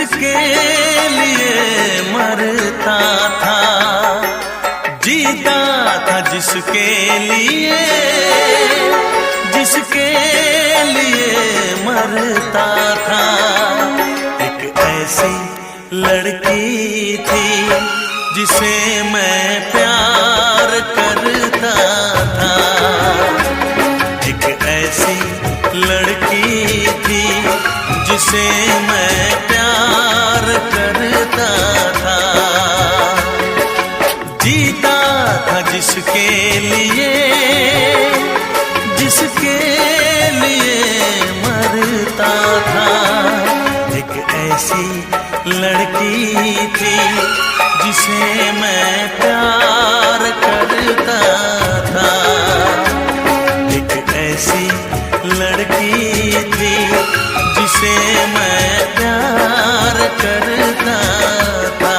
जिसके लिए मरता था, जीता था जिसके लिए, जिसके लिए मरता था। एक ऐसी लड़की थी जिसे मैं प्यार करता था, एक ऐसी लड़की थी जिसे मैं प्यार करता था। जीता था जिसके लिए, जिसके लिए मरता था। एक ऐसी लड़की थी जिसे मैं प्यार करता था, एक ऐसी लड़की थी जिसे मैं प्यार करता था।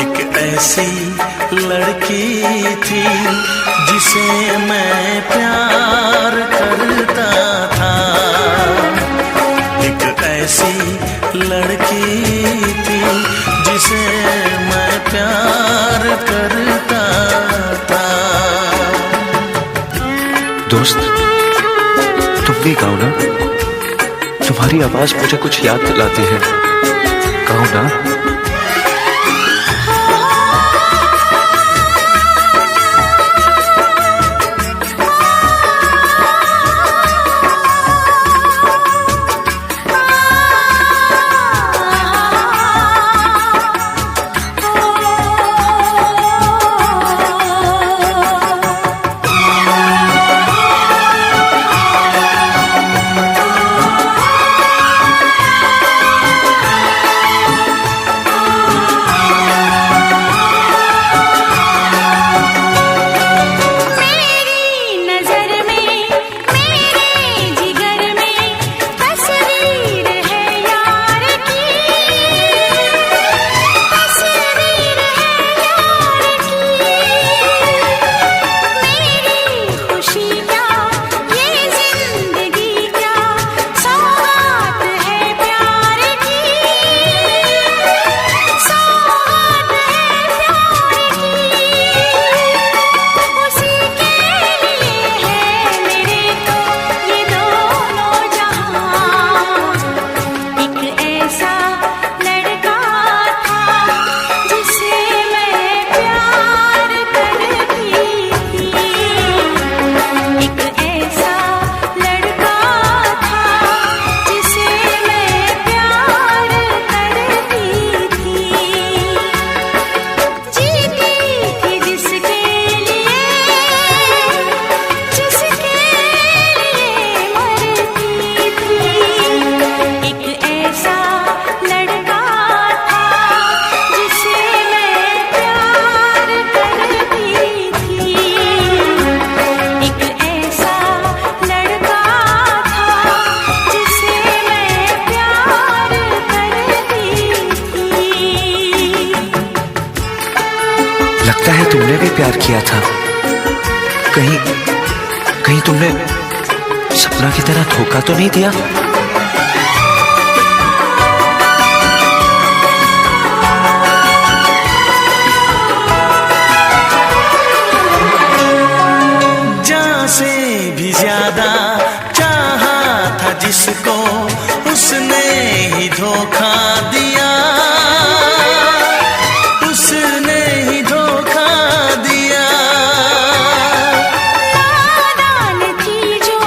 एक ऐसी लड़की थी जिसे मैं प्यार करता था, एक ऐसी लड़की थी जिसे मैं प्यार करता था। दोस्त, तुम भी गाओ ना, तुम्हारी आवाज मुझे कुछ याद दिलाती है, गाओ ना। लगता है तुमने भी प्यार किया था, कहीं तुमने सपना की तरह धोखा तो नहीं दिया? धोखा दिया, उसने ही धोखा दिया। नादान थी जो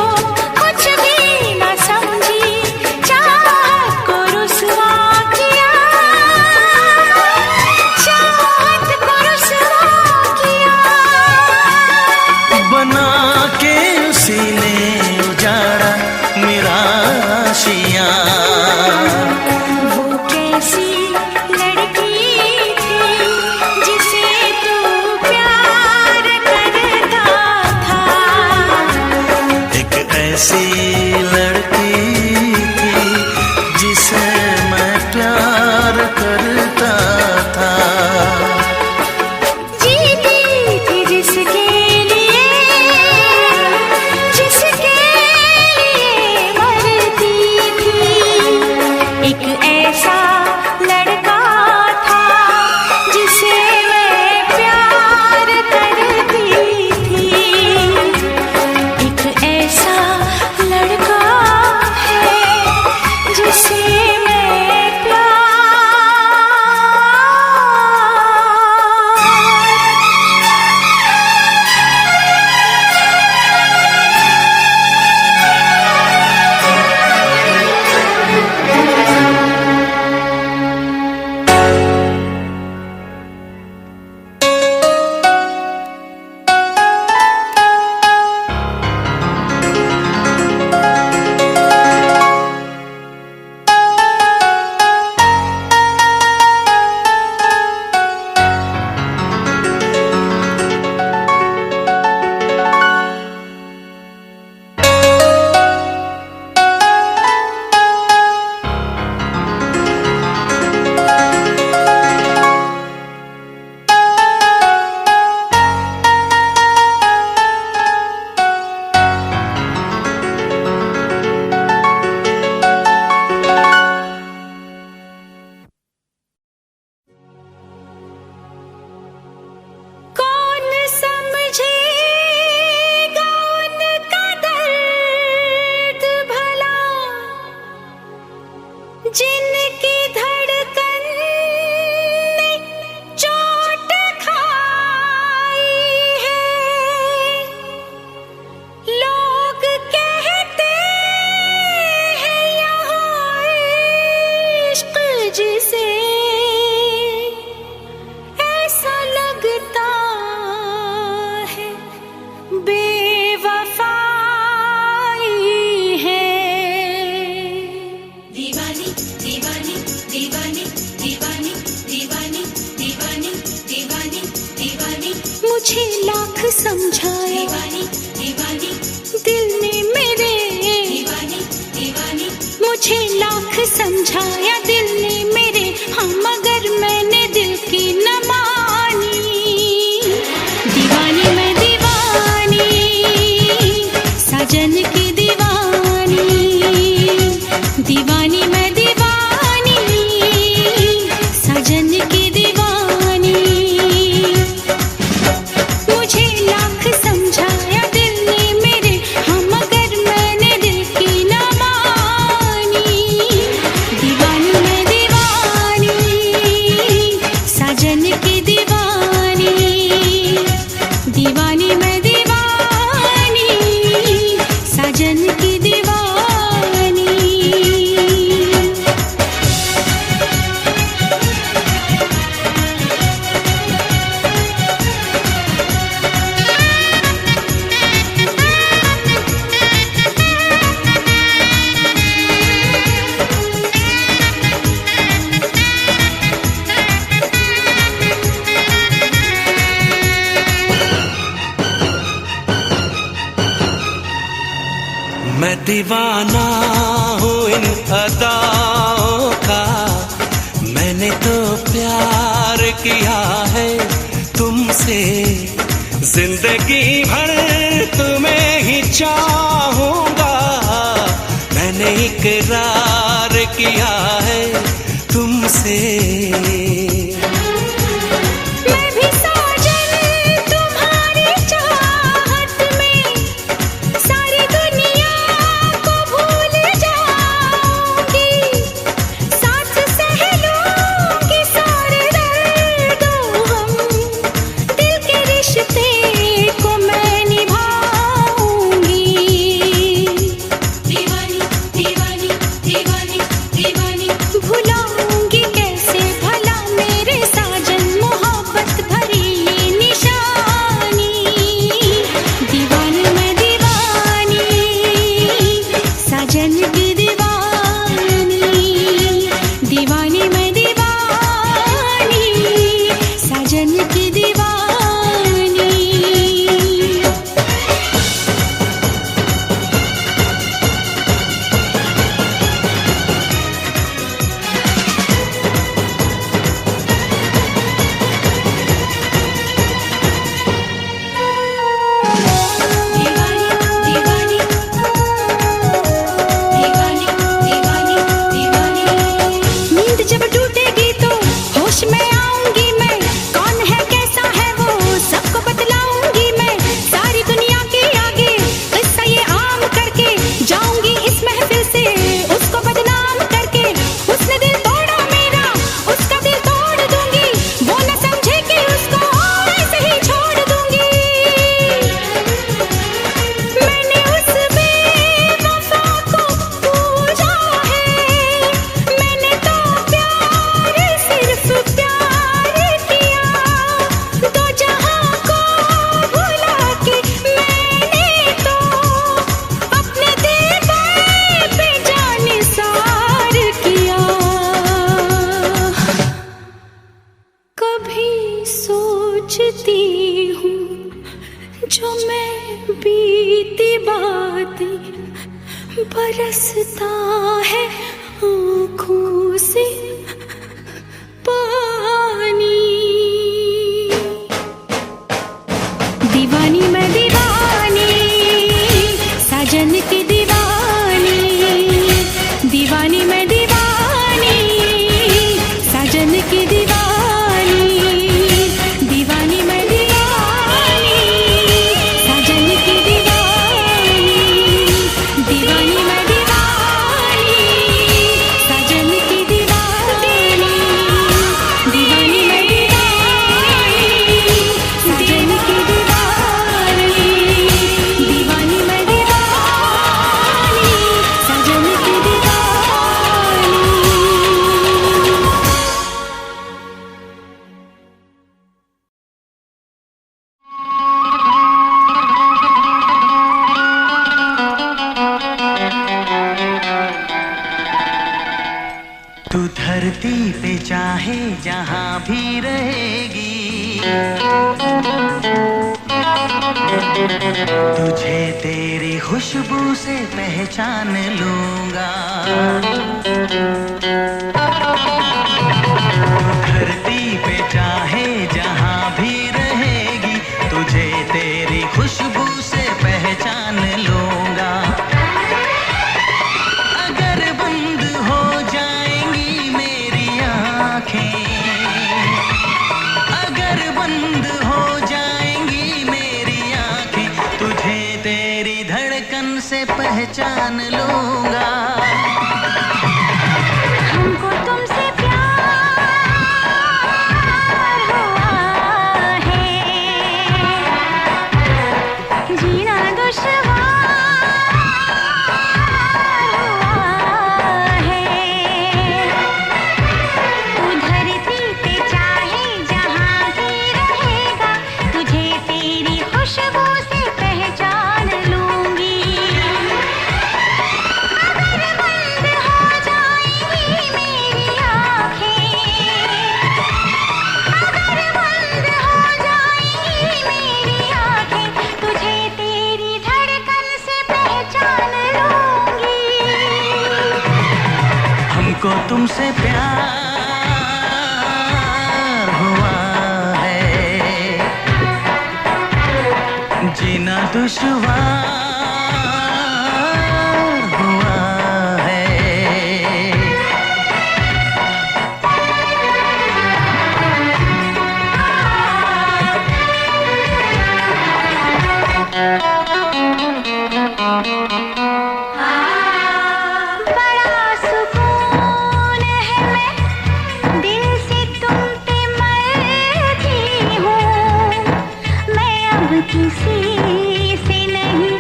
कुछ भी न समझी, चाहत को रुसवा किया, चाहत को रुसवा किया। बना के उसी ने उजाड़ा मेरा आशियाँ। वो कैसी लड़की थी जिसे तू प्यार करता था। एक ऐसी लड़की थी जिसे मैं प्यार करता था। जीती थी जिसके लिए, जिसके लिए मरती थी। एक ऐसा लड़का था जिसे मैं प्यार करती थी। एक ऐसा लड़का है जिसे मैं प्यार। कौन समझेगा उनका दर्द भला, जिनकी धड़कन ने चोट खाई है। लोग कहते हैं यहाँ इश्क जिसे, ऐसा लगता है बेवफाई है। दीवानी दीवानी दीवानी दीवानी दीवानी दीवानी दीवानी दीवानी, मुझे लाख समझाया दीवानी दीवानी दिल ने मेरे। दीवानी दीवानी मुझे लाख समझाया दिल ने मेरे। हाँ मगर मैंने दिल की न मानी। दीवानी मैं दीवानी, साजन की दीवानी। दीवानी मैं दीवानी, साजन की दीवानी। मुझे लाख समझाया दिल ने मेरे। हाँ मगर मैंने दिल की न मानी। दीवानी मैं दीवानी, साजन की दीवानी। दीवानी मैं दीवानी, साजन की दीवानी। मैं दीवाना हूँ इन अदाओं का, मैंने तो प्यार किया है तुमसे। जिंदगी भर तुम्हें ही चाहूंगा, मैंने इकरार किया है तुमसे। मैं भी साजन तुम्हारी चाहत में सारी दुनिया को भूल जाऊंगी। साथ दीवानी मैं दीवानी साजन की दीवानी दीवानी मैं दीवानी साजन की दीवानी दीवानी मैं दीवानी साजन की दीवानी दीवानी मैं दीवानी साजन की दीवानी दीवानी मैं दीवानी साजन की दीवानी। तू धरती पे चाहे जहाँ भी रहेगी, तुझे तेरी खुशबू से पहचान लूंगा। तू धरती पे चाहे जहाँ भी रहेगी, तुझे तेरी खुशबू से पहचान लूंगा। अगर बंद हो जाएंगी मेरी आँखें, अगर बंद हो जाएंगी मेरी आँखें, तुझे तेरी धड़कन से पहचान लूंगा। हमको तुमसे प्यार हुआ है, जीना दुश्वार हुआ है। तू धरती पे चाहे जहाँ भी रहेगा, तुझे तेरी खुशबू से पहचान लूंगी। अगर बंद हो जाएंगी मेरी आँखें, अगर बंद हो जाएंगी मेरी आँखें, तुझे तेरी धड़कन से पहचान लूंगी। हमको तुमसे प्यार हुआ है, जीना दुश्वार हुआ है। बड़ा सुकून है, मैं दिल से तुम पे मरती हूँ। मैं अब किसी से नहीं,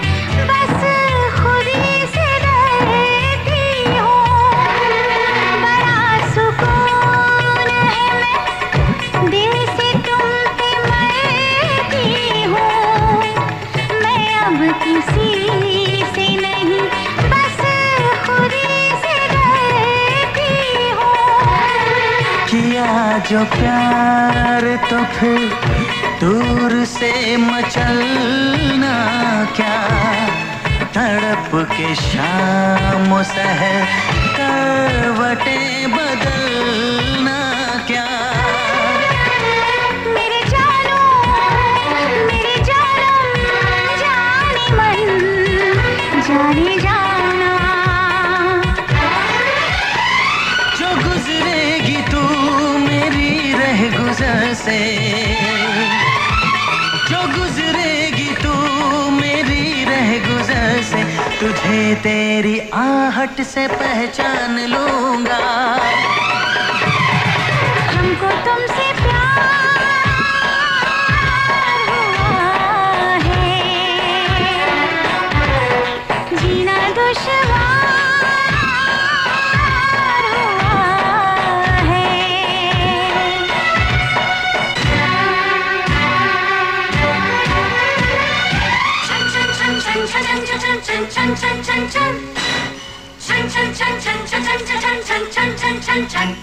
बस खुद ही से डरती हूँ। बड़ा सुकून है, मैं दिल से तुम पे मरती हूँ। मैं अब किसी से नहीं, बस खुद ही से डरती हूँ। किया जो प्यार तो फिर दूर से मचलना क्या, तड़प के शाम सहर करवटें बदलना क्या। मेरे जानो जाने मन जाने जाना। जो गुजरेगी तू मेरी रह गुजर से, जो गुजरेगी तू मेरी रह गुजर से, तुझे तेरी आहट से पहचान लूंगा। हमको तुमसे प्यार हुआ है, जीना दुश्वार हुआ है।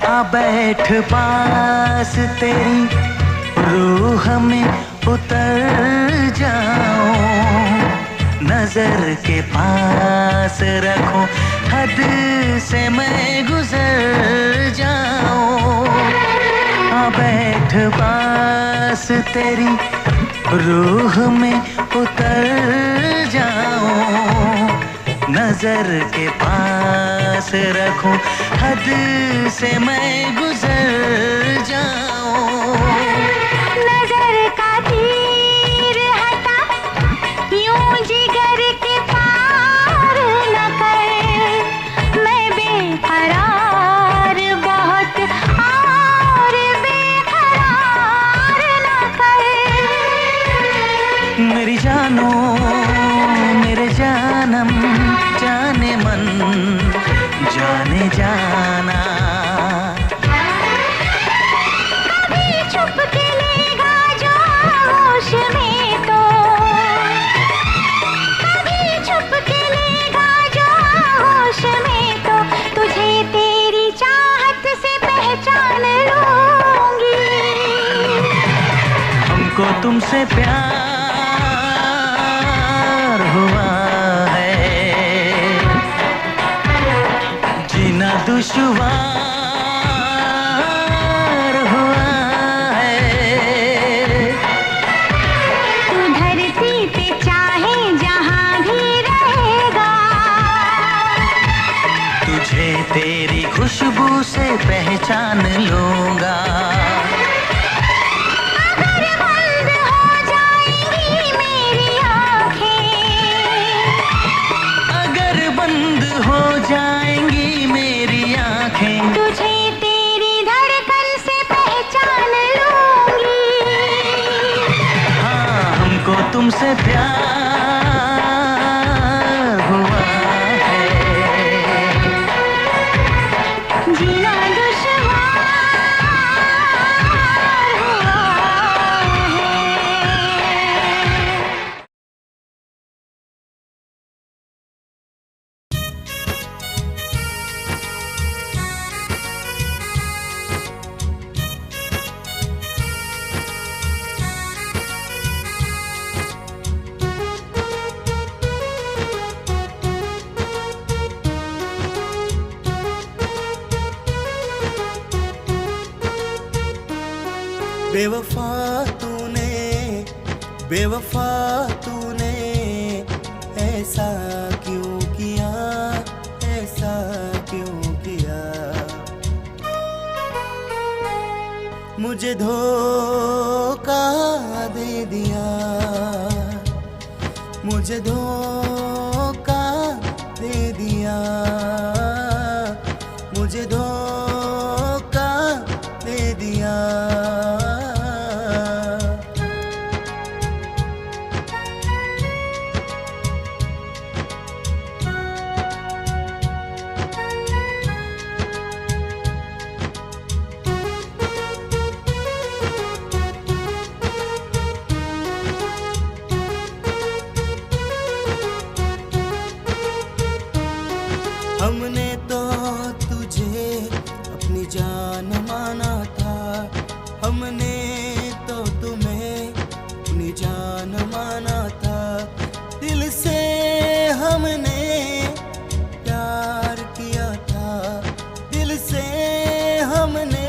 आ बैठ पास तेरी रूह में उतर जाऊं, नजर के पास रखूं, हद से मैं गुजर जाऊं। आ बैठ पास तेरी रूह में उतर जाऊं, नजर के पास रखूं, हद से मैं गुजर जाऊं। नजर का तीर हटा, यूं जिगर के पार न कर, मैं बेकरार बहुत और बेकरार न कर। मेरी जानो मेरे जानम, जाने मन जाने जाना, कभी छुप के लेगा जो होश में तो, कभी छुप के लेगा जो होश में तो, तुझे तेरी चाहत से पहचान लूंगी। हमको तुमसे प्यार हुआ है, जीना दुश्वार हुआ है। तू धरती पे चाहे जहां भी रहेगा, तुझे तेरी खुशबू से पहचान लूंगा। अगर बंद हो जाएंगी मेरी आँखें, अगर बंद हो जाएंगी मेरी आंखें, तुझे तेरी धड़कन से पहचान लूंगी। हाँ हमको तुमसे प्यार हुआ है, जीना दुश्वार हुआ है। बेवफा तूने, बेवफा तूने ऐसा क्यों किया, ऐसा क्यों किया। मुझे धोखा दे दिया, मुझे धोखा दे दिया, मुझे धोखा दे दिया। हमने तो तुझे अपनी जान माना था, हमने तो तुम्हें अपनी जान माना था। दिल से हमने प्यार किया था, दिल से हमने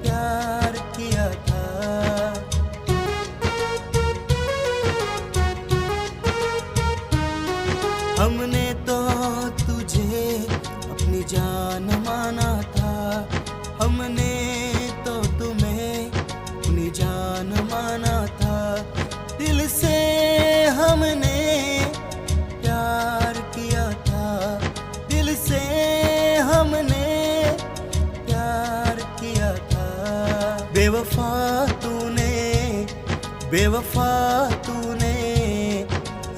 प्यार किया था। हमने तो तुझे अपनी जान माना था, हमने तो तुम्हें अपनी जान माना था। दिल से हमने प्यार किया था, दिल से हमने प्यार किया था। बेवफा तूने, बेवफा तूने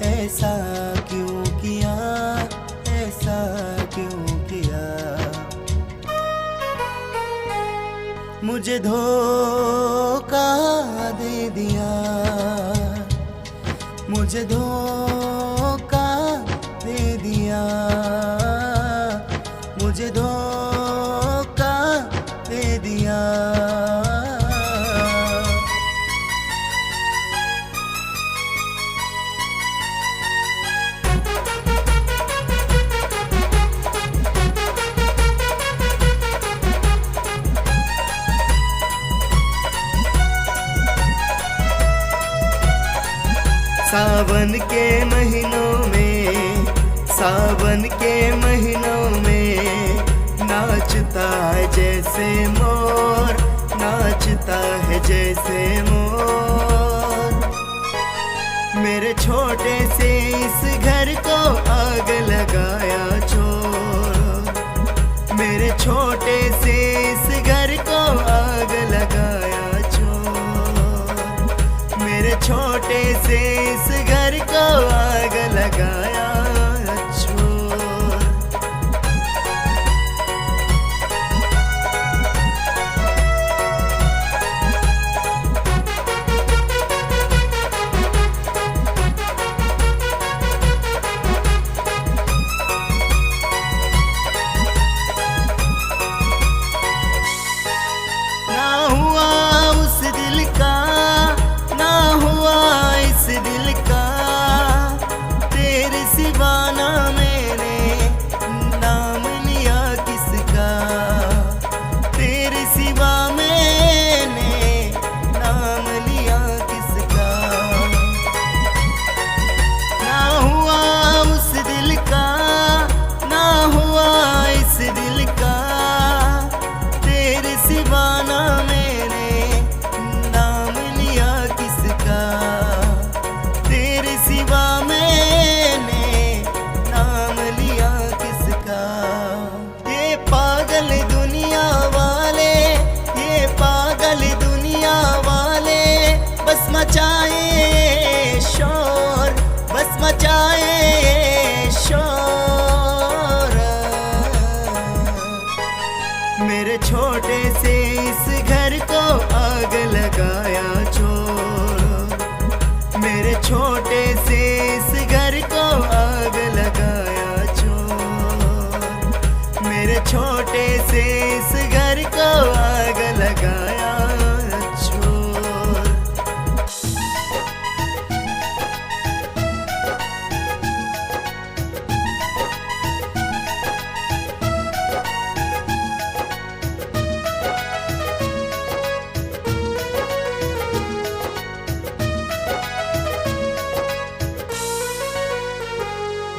ऐसा क्यों किया, ऐसा क्यों किया। मुझे धोखा दे दिया, मुझे धोखा दे दिया, मुझे धोखा दे दिया। सावन के महीनों में, सावन के महीनों में नाचता है जैसे मोर, नाचता है जैसे मोर। मेरे छोटे से इस घर को आग लगाया चोर, मेरे छोटे से इस घर को आग लगाया चोर, मेरे छोटे से इस घर को आग लगाया चोर। ना हुआ उस दिल का, ना हुआ इस दिल का, तेरे सिवा ना मैंने नाम लिया किसका, तेरे सिवा मैंने नाम लिया किसका। ना हुआ उस दिल का, ना हुआ इस दिल का, तेरे सिवा ना मैंने नाम लिया किसका, तेरे सिवा मैंने नाम लिया किसका। ये पागल दुनिया वाले, ये पागल दुनिया वाले बस मचाए शोर, बस मचाए शोर। मेरे छोटे से इस घर को आग लगाया चोर, मेरे छोटे से इस घर को आग लगाया चोर, मेरे छोटे से इस घर को आग लगाया चोर।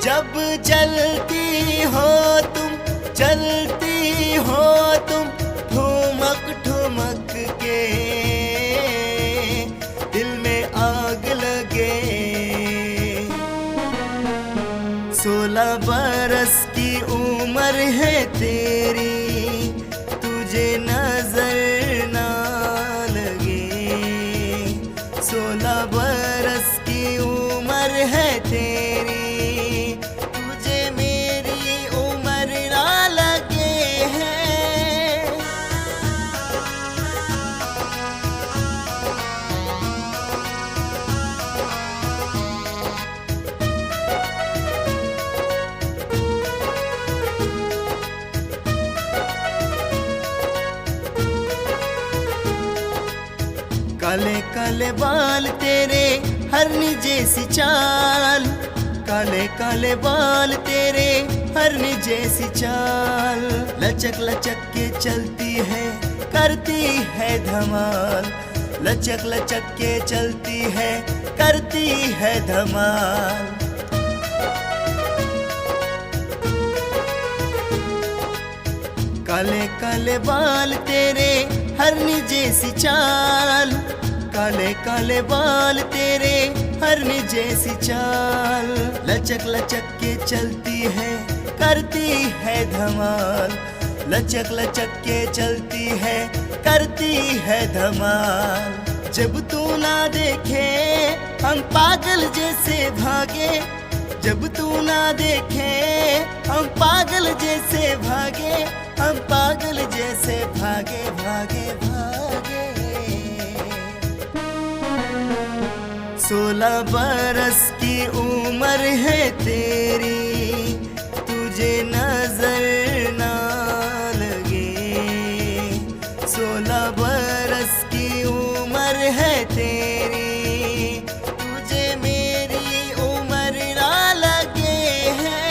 जब चलती हो तुम, चलती हो तुम ठुमक ठुमक के, दिल में आग लगे। 16 बरस की उम्र है तेरी, तुझे नजर ना लगे। 16 बरस की उम्र है तेरी, तुझे मेरी उम्र ना लगे है। काले काले बाल तेरे हरनी जैसी चाल, काले काले बाल तेरे हरनी जैसी चाल। लचक लचक के चलती है, करती है धमाल, लचक लचक के चलती है, करती है धमाल। काले काले बाल तेरे हरनी जैसी चाल, काले काले बाल तेरे हरनी जैसी चाल। लचक लचक के चलती है, करती है धमाल, लचक लचक के चलती है, करती है धमाल। जब तू ना देखे हम पागल जैसे भागे, जब तू ना देखे हम पागल जैसे भागे, हम पागल जैसे भागे भागे भागे। 16 बरस की उम्र है तेरी, तुझे नजर ना लगे। 16 बरस की उम्र है तेरी, तुझे मेरी उम्र ना लगे है।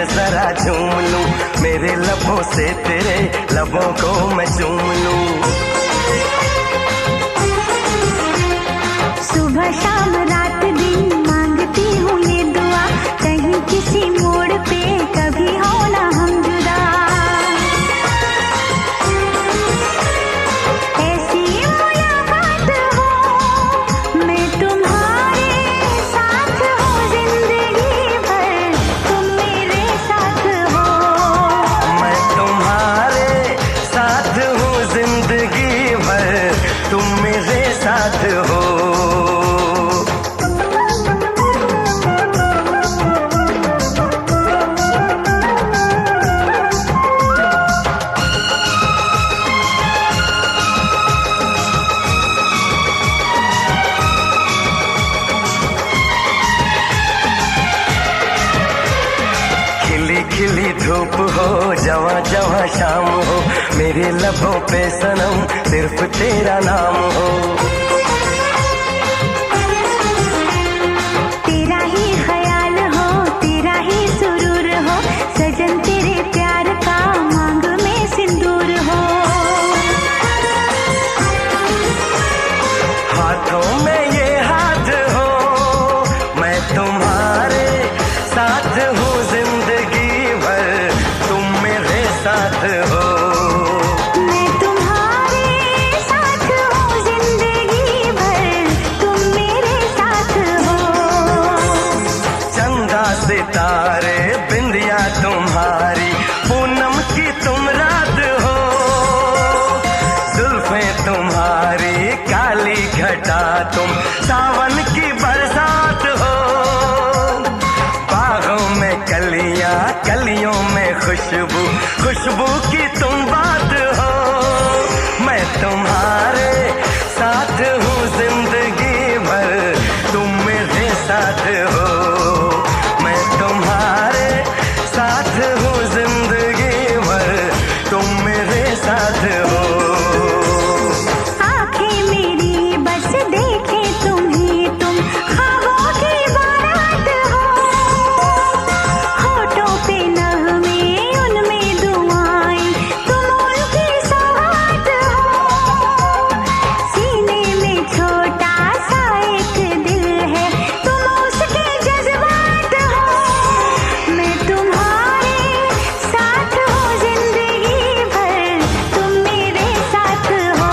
जरा झूम लूं, मेरे लबों से तेरे लबों को मैं चूम लूं। सुबह शाम रात दिन मांगती हूँ ये दुआ, कहीं किसी मोड़ पे कभी हो ना हम जुदा। ऐसी मुलाकात हो, मैं तुम्हारे साथ हूँ जिंदगी भर, तुम मेरे साथ हो। मैं तुम्हारे साथ हूँ जिंदगी भर, तुम मेरे साथ हो। खिली धूप हो, जवां जवां शाम हो, मेरे लबों पे सनम सिर्फ तेरा नाम हो। तेरा ही ख्याल हो, तेरा ही सुरूर हो, सजन तेरे प्यार का मांग में सिंदूर हो। हाथों में ये हाथ हो, मैं तुम्हारे साथ हूँ जिंदगी भर, तुम मेरे साथ हो। मैं तुम्हारे साथ हूँ जिंदगी भर, तुम मेरे साथ हो। चंदा सितारे बिंदिया तुम्हारी, पूनम की तुम रात हो। जुल्फें तुम्हारी काली घटा, तुम सावन की बरसात हो। बागों में कलियां, कलियों में खुशबू, खुशबू की तुम बात हो। मैं तुम्हारे साथ हूँ जिंदगी भर, तुम मेरे साथ हो। मैं तुम्हारे साथ हूँ जिंदगी भर, तुम मेरे साथ हो। आंखें मेरी बस देखे तुम्हें, तुम ख्वाबों की बारात हो। होठों पे नगमे, उनमें दुआएं, तुम उनकी सौगात हो। सीने में छोटा सा एक दिल है, तुम उसके जज्बात हो। मैं तुम्हारे साथ हूँ जिंदगी भर, तुम मेरे साथ हो।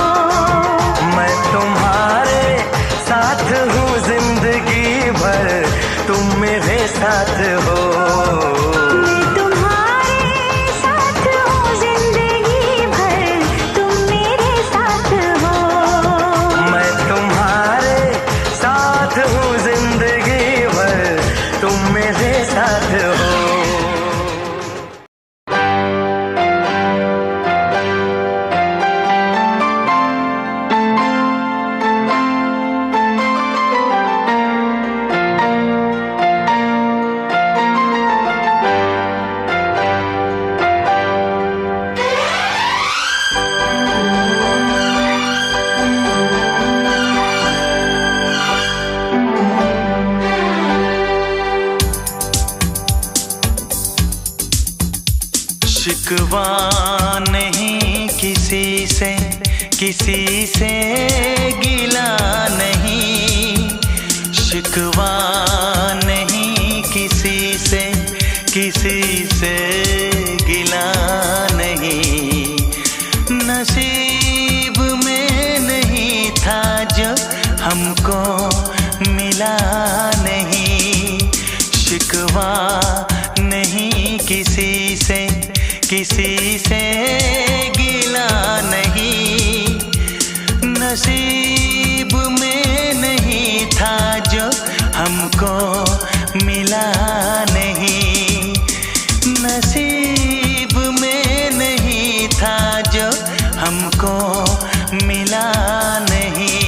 मैं तुम्हारे साथ हूँ जिंदगी भर, तुम मेरे साथ हो। मैं तुम्हारे साथ हूँ जिंदगी भर, तुम मेरे साथ हो। मैं तुम्हारे साथ हूँ जिंदगी भर, तुम मेरे साथ हो। शिकवा नहीं किसी से, किसी से गिला नहीं। शिकवा नहीं किसी से, किसी से गिला नहीं। नसीब में नहीं था जो हमको मिला नहीं। शिकवा नहीं किसी से, किसी से गिला नहीं। नसीब में नहीं था जो हमको मिला नहीं। नसीब में नहीं था जो हमको मिला नहीं।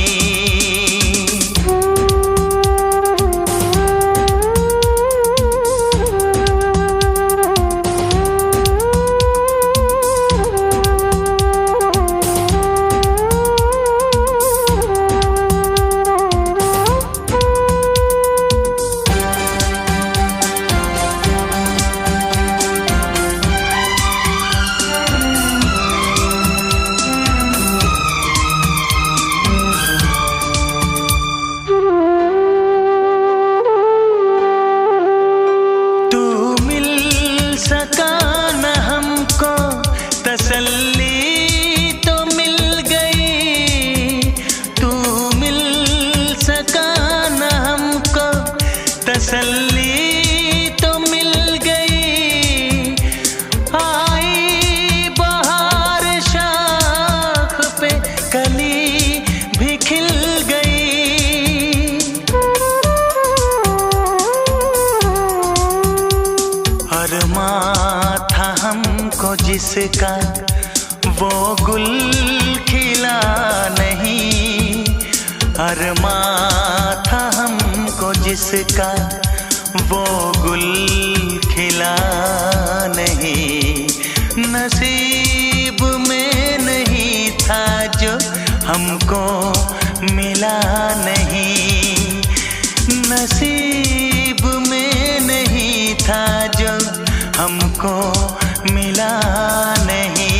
जिसका वो गुल खिला नहीं, अरमां था हमको जिसका वो गुल खिला नहीं। नसीब में नहीं था जो हमको मिला नहीं, नसीब में नहीं था जो हमको मिला नहीं।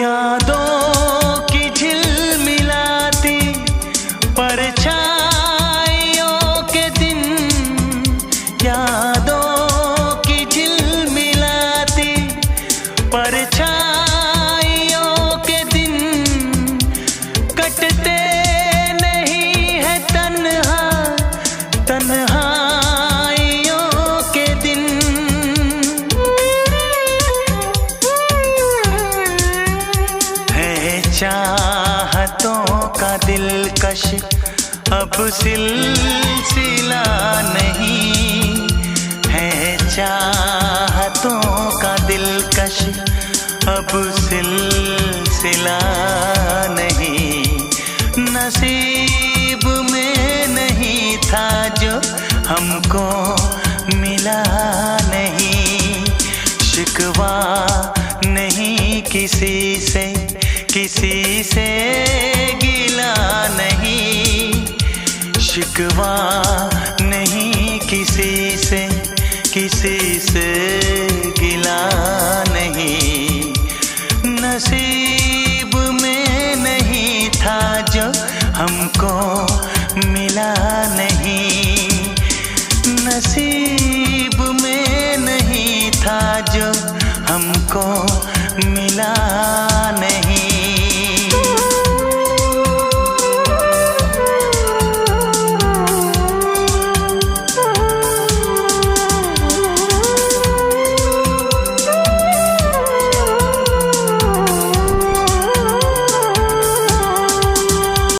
यादों की झिलमिलाती परछाइयों के दिन, यादों की झिलमिलाती परछाइयों के दिन, कटते नहीं है तन्हा तन्हाइयों के दिन। चाहतों का दिलकश अब सिलसिला नहीं है, चाहतों का दिलकश अब सिलसिला नहीं। नसीब में नहीं था जो हमको मिला नहीं, शिकवा नहीं किसी से किसी से गिला नहीं, शिकवा नहीं किसी से गिला नहीं। नसीब में नहीं था जो हमको मिला नहीं, नसीब में नहीं था जो हमको मिला नहीं।